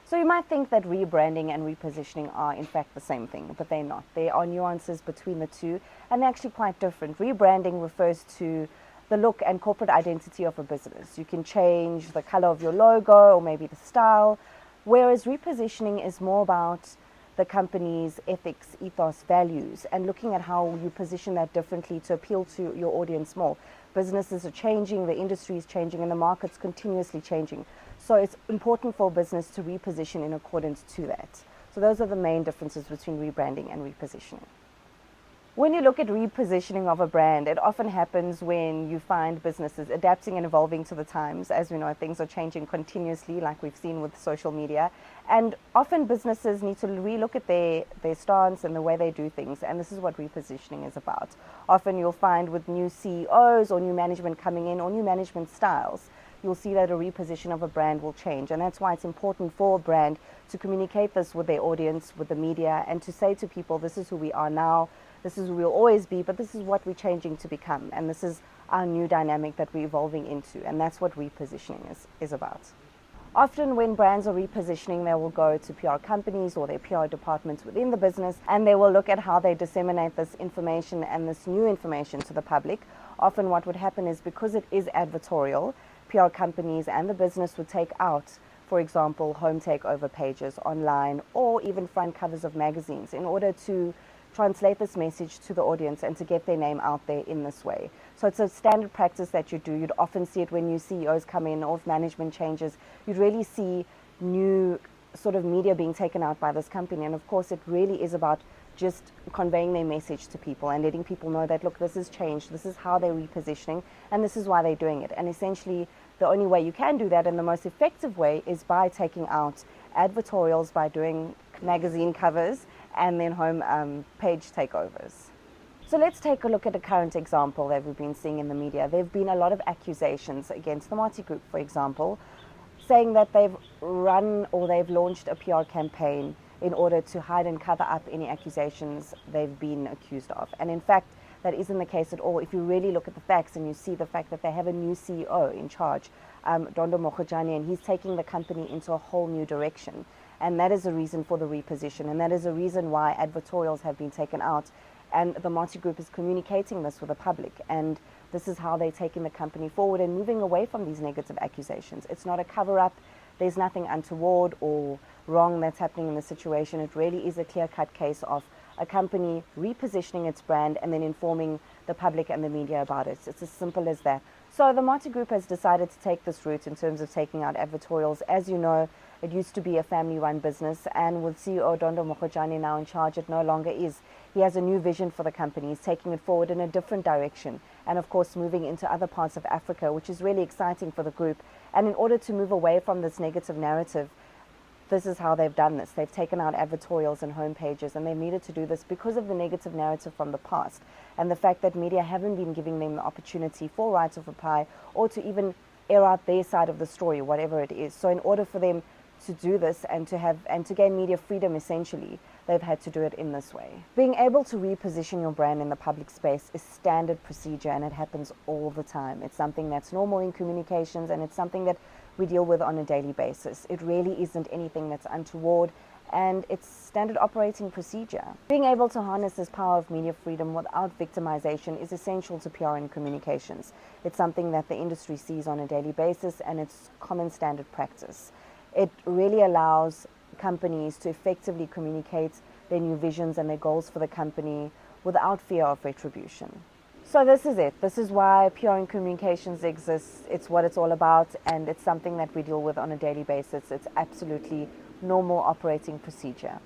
So you might think that rebranding and repositioning are in fact the same thing, but they're not. There are nuances between the two, and they're actually quite different. Rebranding refers to the look and corporate identity of a business. You can change the color of your logo or maybe the style, whereas repositioning is more about the company's ethics, ethos, values, and looking at how you position that differently to appeal to your audience more. Businesses are changing, the industry is changing, and the market's continuously changing. So it's important for business to reposition in accordance to that. So those are the main differences between rebranding and repositioning. When you look at repositioning of a brand, it often happens when you find businesses adapting and evolving to the times. As we know, things are changing continuously, like we've seen with social media. And often businesses need to relook at their stance and the way they do things. And this is what repositioning is about. Often you'll find with new CEOs or new management coming in or new management styles, you'll see that a reposition of a brand will change. And that's why it's important for a brand to communicate this with their audience, with the media, and to say to people, this is who we are now. This is who we'll always be, but this is what we're changing to become. And this is our new dynamic that we're evolving into. And that's what repositioning is about. Often when brands are repositioning, they will go to PR companies or their PR departments within the business, and they will look at how they disseminate this information and this new information to the public. Often what would happen is, because it is advertorial, PR companies and the business would take out, for example, home takeover pages online or even front covers of magazines in order to translate this message to the audience and to get their name out there in this way. So it's a standard practice that you do. You'd often see it when new CEOs come in or if management changes. You'd really see new sort of media being taken out by this company. And of course, it really is about just conveying their message to people and letting people know that, look, this has changed, this is how they're repositioning, and this is why they're doing it. And essentially, the only way you can do that, and the most effective way, is by taking out advertorials, by doing magazine covers, and then home page takeovers. So let's take a look at a current example that we've been seeing in the media. There have been a lot of accusations against the Marti Group, for example, saying that they've run or they've launched a PR campaign in order to hide and cover up any accusations they've been accused of. And in fact, that isn't the case at all. If you really look at the facts and you see the fact that they have a new CEO in charge, Dondo Mokgojane, and he's taking the company into a whole new direction. And that is a reason for the reposition, and that is a reason why advertorials have been taken out. And the Marti Group is communicating this with the public, and this is how they're taking the company forward and moving away from these negative accusations. It's not a cover-up. There's nothing untoward or wrong that's happening in the situation. It really is a clear-cut case of a company repositioning its brand and then informing the public and the media about it. It's as simple as that. So the Marti Group has decided to take this route in terms of taking out advertorials. As you know, it used to be a family-run business, and with CEO Dondo Mokgojane now in charge, it no longer is. He has a new vision for the company. He's taking it forward in a different direction, and of course moving into other parts of Africa, which is really exciting for the group. And in order to move away from this negative narrative, this is how they've done this. They've taken out advertorials and homepages, and they've needed to do this because of the negative narrative from the past and the fact that media haven't been giving them the opportunity for rights of reply or to even air out their side of the story, whatever it is. So in order for them to do this and to gain media freedom, essentially, they've had to do it in this way. Being able to reposition your brand in the public space is standard procedure, and it happens all the time. It's something that's normal in communications, and it's something that we deal with on a daily basis. It really isn't anything that's untoward, and it's standard operating procedure. Being able to harness this power of media freedom without victimization is essential to PR and communications. It's something that the industry sees on a daily basis, and it's common standard practice. It really allows companies to effectively communicate their new visions and their goals for the company without fear of retribution. So this is it. This is why PR and communications exists. It's what it's all about, and it's something that we deal with on a daily basis. It's absolutely normal operating procedure.